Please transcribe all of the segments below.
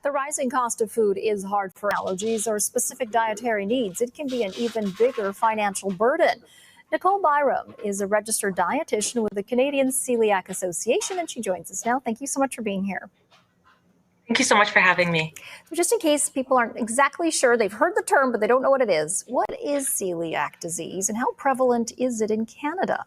The rising cost of food is hard for allergies or specific dietary needs. It can be an even bigger financial burden. Nicole Byrom is a registered dietitian with the Canadian Celiac Association, and she joins us now. Thank you so much for being here. Thank you so much for having me. So just in case people aren't exactly sure, they've heard the term, but they don't know what it is. What is celiac disease and how prevalent is it in Canada?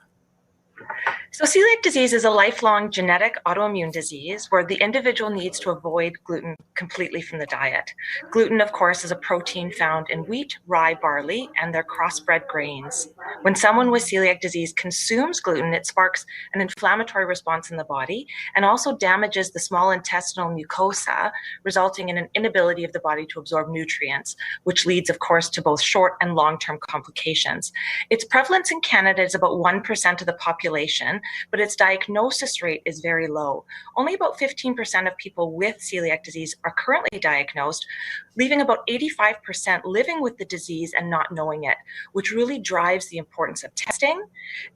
So celiac disease is a lifelong genetic autoimmune disease where the individual needs to avoid gluten completely from the diet. Gluten, of course, is a protein found in wheat, rye, barley, and their crossbred grains. When someone with celiac disease consumes gluten, it sparks an inflammatory response in the body and also damages the small intestinal mucosa, resulting in an inability of the body to absorb nutrients, which leads, of course, to both short and long-term complications. Its prevalence in Canada is about 1% of the population, but its diagnosis rate is very low. Only about 15% of people with celiac disease are currently diagnosed, leaving about 85% living with the disease and not knowing it, which really drives the importance of testing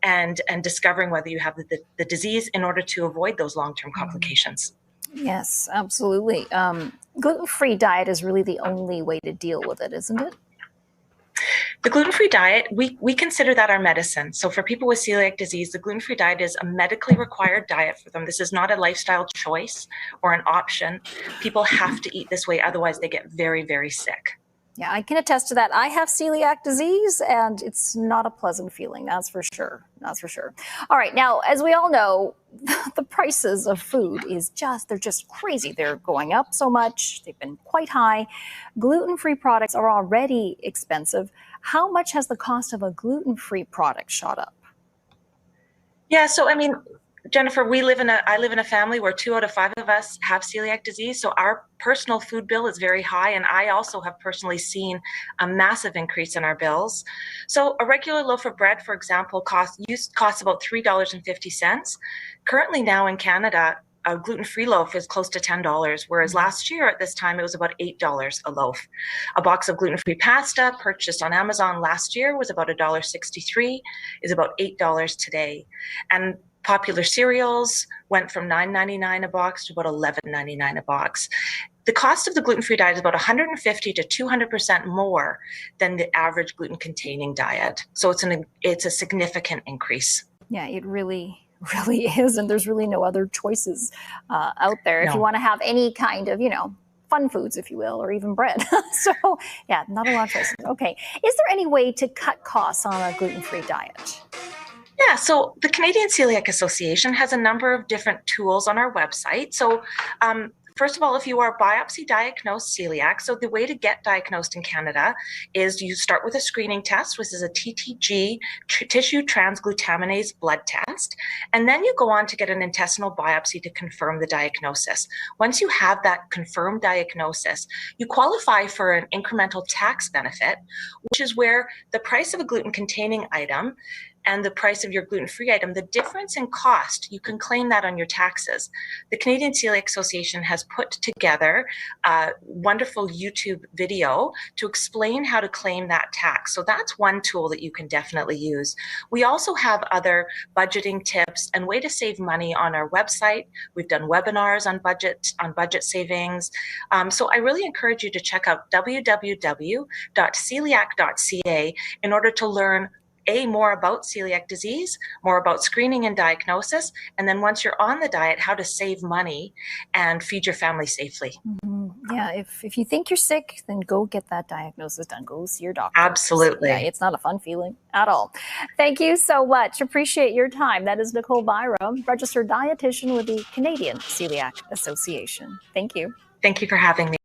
and discovering whether you have the disease in order to avoid those long-term complications. Yes, absolutely. Gluten-free diet is really the only way to deal with it, isn't it? The gluten-free diet, we consider that our medicine. So for people with celiac disease, the gluten-free diet is a medically required diet for them. This is not a lifestyle choice or an option. People have to eat this way, otherwise they get very, very sick. Yeah, I can attest to that. I have celiac disease, and it's not a pleasant feeling, that's for sure. That's for sure. All right, now, as we all know, the prices of food they're just crazy. They're going up so much. They've been quite high. Gluten-free products are already expensive. How much has the cost of a gluten-free product shot up? Yeah, so I mean, Jennifer, I live in a family where 2 out of 5 of us have celiac disease. So our personal food bill is very high. And I also have personally seen a massive increase in our bills. So a regular loaf of bread, for example, costs about $3.50. Currently now in Canada, a gluten-free loaf is close to $10, whereas last year at this time, it was about $8 a loaf. A box of gluten-free pasta purchased on Amazon last year was about $1.63, is about $8 today. And popular cereals went from $9.99 a box to about $11.99 a box. The cost of the gluten-free diet is about 150 to 200% more than the average gluten-containing diet. So it's a significant increase. Yeah, it really is, and there's really no other choices out there if you want to have any kind of, fun foods, if you will, or even bread. So, yeah, not a lot of choices. Okay. Is there any way to cut costs on a gluten-free diet? Yeah, so the Canadian Celiac Association has a number of different tools on our website. So first of all, if you are biopsy diagnosed celiac, so the way to get diagnosed in Canada is you start with a screening test, which is a TTG, tissue transglutaminase blood test, and then you go on to get an intestinal biopsy to confirm the diagnosis. Once you have that confirmed diagnosis, you qualify for an incremental tax benefit, which is where the price of a gluten-containing item and the price of your gluten-free item, the difference in cost, you can claim that on your taxes. The Canadian Celiac Association has put together a wonderful YouTube video to explain how to claim that tax. So that's one tool that you can definitely use. We also have other budgeting tips and way to save money on our website. We've done webinars on budget savings. So I really encourage you to check out www.celiac.ca in order to learn more about celiac disease, more about screening and diagnosis, and then once you're on the diet, how to save money and feed your family safely. Mm-hmm. Yeah, if you think you're sick, then go get that diagnosis done. Go see your doctor. Absolutely. Yeah, it's not a fun feeling at all. Thank you so much. Appreciate your time. That is Nicole Byrom, registered dietitian with the Canadian Celiac Association. Thank you. Thank you for having me.